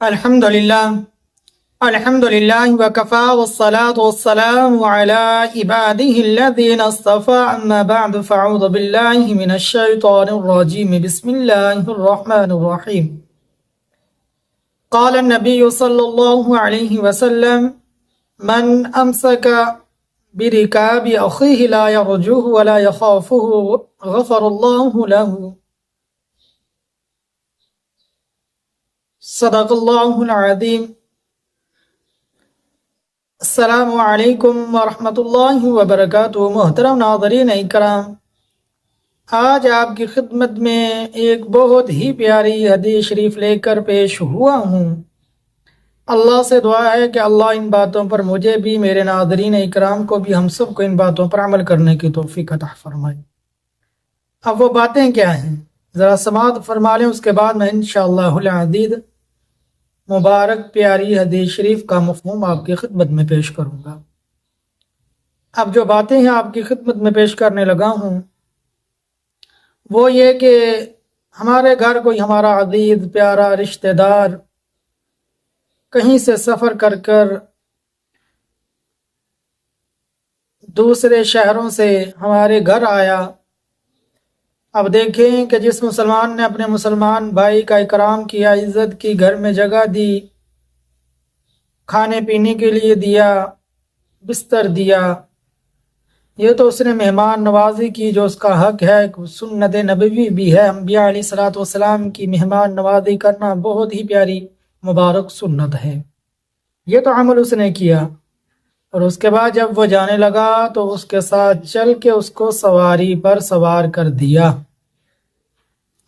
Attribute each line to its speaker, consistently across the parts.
Speaker 1: الحمد لله الحمد لله وكفى والصلاة والسلام على عباده الذين اصطفى أما بعد فأعوذ بالله من الشيطان الرجيم بسم الله الرحمن الرحيم قال النبي صلى الله عليه وسلم من أمسك بركاب أخيه لا يرجوه ولا يخافه غفر الله له صدق اللہ العظیم۔ السلام علیکم ورحمۃ اللہ وبرکاتہ۔ محترم ناظرین اکرام، آج آپ کی خدمت میں ایک بہت ہی پیاری حدیث شریف لے کر پیش ہوا ہوں۔ اللہ سے دعا ہے کہ اللہ ان باتوں پر مجھے بھی، میرے ناظرین اکرام کو بھی، ہم سب کو ان باتوں پر عمل کرنے کی توفیق عطا فرمائے۔ اب وہ باتیں کیا ہیں ذرا سماعت فرما لیں، اس کے بعد میں انشاءاللہ العزیز مبارک پیاری حدیث شریف کا مفہوم آپ کی خدمت میں پیش کروں گا۔ اب جو باتیں ہیں آپ کی خدمت میں پیش کرنے لگا ہوں وہ یہ کہ ہمارے گھر کوئی ہمارا عزیز پیارا رشتہ دار کہیں سے سفر کر کر دوسرے شہروں سے ہمارے گھر آیا۔ اب دیکھیں کہ جس مسلمان نے اپنے مسلمان بھائی کا اکرام کیا، عزت کی، گھر میں جگہ دی، کھانے پینے کے لیے دیا، بستر دیا، یہ تو اس نے مہمان نوازی کی جو اس کا حق ہے، سنت نبوی بھی ہے۔ انبیاء علیہ الصلوۃ والسلام کی مہمان نوازی کرنا بہت ہی پیاری مبارک سنت ہے، یہ تو عمل اس نے کیا۔ اور اس کے بعد جب وہ جانے لگا تو اس کے ساتھ چل کے اس کو سواری پر سوار کر دیا۔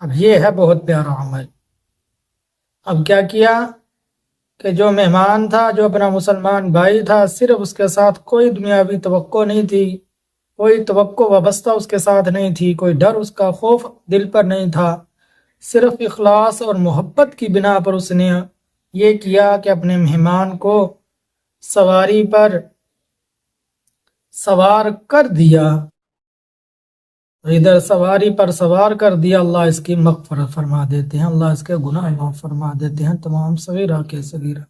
Speaker 1: اب یہ ہے بہت پیارا عمل۔ اب کیا کیا کہ جو مہمان تھا، جو اپنا مسلمان بھائی تھا، صرف اس کے ساتھ کوئی دنیاوی توقع نہیں تھی، کوئی توقع وابستہ اس کے ساتھ نہیں تھی، کوئی ڈر، اس کا خوف دل پر نہیں تھا، صرف اخلاص اور محبت کی بنا پر اس نے یہ کیا کہ اپنے مہمان کو سواری پر سوار کر دیا۔ ادھر سواری پر سوار کر دیا، اللہ اس کی مغفرت فرما دیتے ہیں، اللہ اس کے گناہ معاف فرما دیتے ہیں، تمام صغیرہ کے صغیرہ۔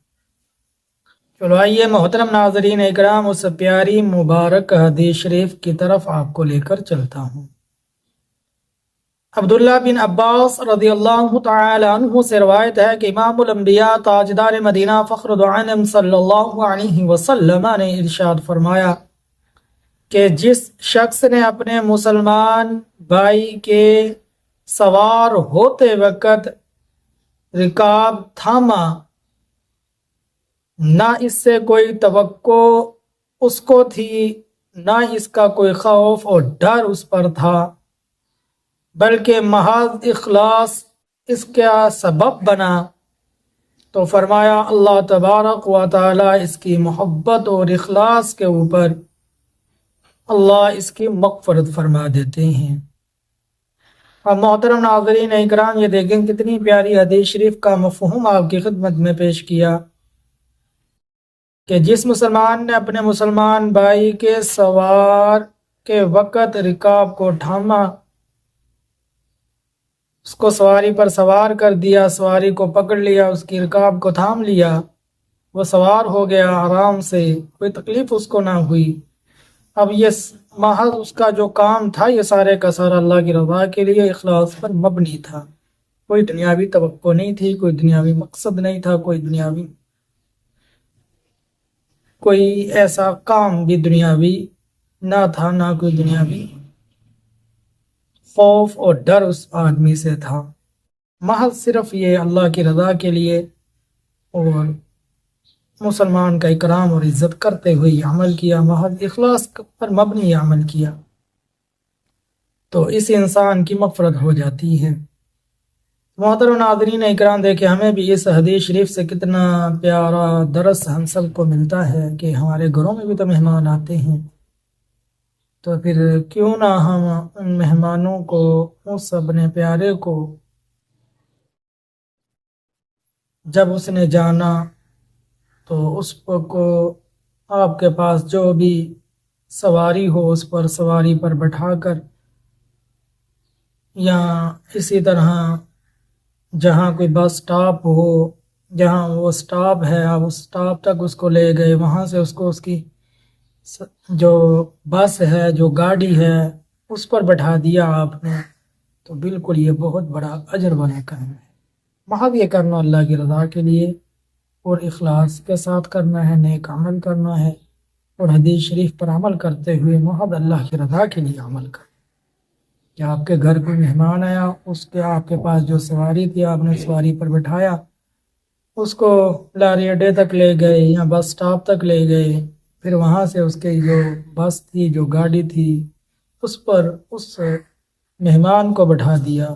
Speaker 1: چلو آئیے محترم ناظرین اکرام، اس پیاری مبارک حدیث شریف کی طرف آپ کو لے کر چلتا ہوں۔ عبداللہ بن عباس رضی اللہ تعالی عنہ سے روایت ہے کہ امام الانبیاء تاجدار مدینہ فخر دو عالم صلی اللہ علیہ وسلم نے ارشاد فرمایا کہ جس شخص نے اپنے مسلمان بھائی کے سوار ہوتے وقت رکاب تھاما، نہ اس سے کوئی توقع اس کو تھی، نہ اس کا کوئی خوف اور ڈر اس پر تھا، بلکہ محض اخلاص اس کا سبب بنا، تو فرمایا اللہ تبارک و تعالی اس کی محبت اور اخلاص کے اوپر اللہ اس کی مغفرت فرما دیتے ہیں۔ اور محترم ناظرین اکرام، یہ دیکھیں کتنی پیاری حدیث شریف کا مفہوم آپ کی خدمت میں پیش کیا کہ جس مسلمان نے اپنے مسلمان بھائی کے سوار کے وقت رکاب کو تھاما، اس کو سواری پر سوار کر دیا، سواری کو پکڑ لیا، اس کی رکاب کو تھام لیا، وہ سوار ہو گیا آرام سے، کوئی تکلیف اس کو نہ ہوئی۔ اب یہ محض اس کا جو کام تھا یہ سارے کا سارا اللہ کی رضا کے لیے اخلاص پر مبنی تھا، کوئی دنیاوی توقع نہیں تھی، کوئی دنیاوی مقصد نہیں تھا، کوئی ایسا کام بھی دنیاوی نہ تھا، نہ کوئی دنیاوی خوف اور ڈر اس آدمی سے تھا، محض صرف یہ اللہ کی رضا کے لیے اور مسلمان کا اکرام اور عزت کرتے ہوئے یہ عمل کیا، محض اخلاص پر مبنی عمل کیا، تو اس انسان کی مغفرت ہو جاتی ہے۔ محترم ناظرین اکرام، دیکھیں ہمیں بھی اس حدیث شریف سے کتنا پیارا درس ہم سب کو ملتا ہے کہ ہمارے گھروں میں بھی تو مہمان آتے ہیں، تو پھر کیوں نہ ہم ان مہمانوں کو، اس اپنے پیارے کو جب اس نے جانا تو اس کو آپ کے پاس جو بھی سواری ہو اس پر سواری پر بٹھا کر، یا اسی طرح جہاں کوئی بس سٹاپ ہو جہاں وہ سٹاپ ہے آپ اس سٹاپ تک اس کو لے گئے، وہاں سے اس کو اس کی جو بس ہے، جو گاڑی ہے، اس پر بٹھا دیا آپ نے، تو بالکل یہ بہت بڑا اجر والا کام ہے۔ محض یہ کرنا اللہ کی رضا کے لیے اور اخلاص کے ساتھ کرنا ہے، نیک عمل کرنا ہے، اور حدیث شریف پر عمل کرتے ہوئے محض اللہ کی رضا کے لیے عمل کرنا۔ کہ آپ کے گھر کوئی مہمان آیا، اس کے آپ کے پاس جو سواری تھی آپ نے سواری پر بٹھایا، اس کو لاری اڈے تک لے گئے یا بس سٹاپ تک لے گئے، پھر وہاں سے اس کے جو بس تھی، جو گاڑی تھی، اس پر اس مہمان کو بٹھا دیا،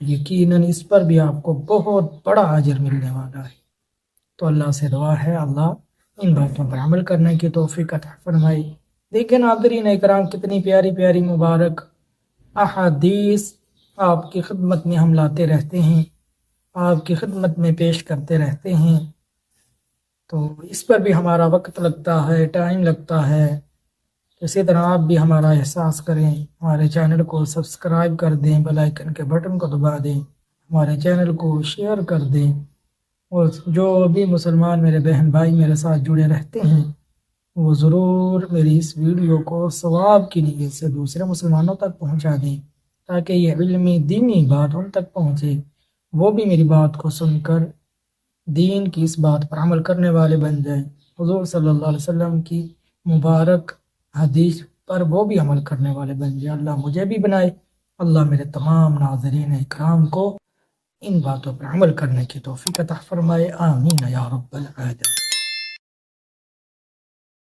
Speaker 1: یقیناً اس پر بھی آپ کو بہت بڑا اجر ملنے والا ہے۔ تو اللہ سے دعا ہے اللہ ان باتوں پر عمل کرنے کی توفیق عطا فرمائے۔ دیکھیں ناظرین اکرام، کتنی پیاری پیاری مبارک احادیث آپ کی خدمت میں ہم لاتے رہتے ہیں، آپ کی خدمت میں پیش کرتے رہتے ہیں، تو اس پر بھی ہمارا وقت لگتا ہے، ٹائم لگتا ہے۔ اسی طرح آپ بھی ہمارا احساس کریں، ہمارے چینل کو سبسکرائب کر دیں، بیل آئیکن کے بٹن کو دبا دیں، ہمارے چینل کو شیئر کر دیں، اور جو بھی مسلمان میرے بہن بھائی میرے ساتھ جڑے رہتے ہیں وہ ضرور میری اس ویڈیو کو ثواب کی نیت سے دوسرے مسلمانوں تک پہنچا دیں، تاکہ یہ علمی دینی بات ان تک پہنچے، وہ بھی میری بات کو سن کر دین کی اس بات پر عمل کرنے والے بن جائیں، حضور صلی اللہ علیہ وسلم کی مبارک حدیث پر وہ بھی عمل کرنے والے بن جائیں۔ اللہ مجھے بھی بنائے، اللہ میرے تمام ناظرین اکرام کو ان باتوں پر عمل کرنے کی توفیق عطا فرمائے، آمین یا رب العالمین۔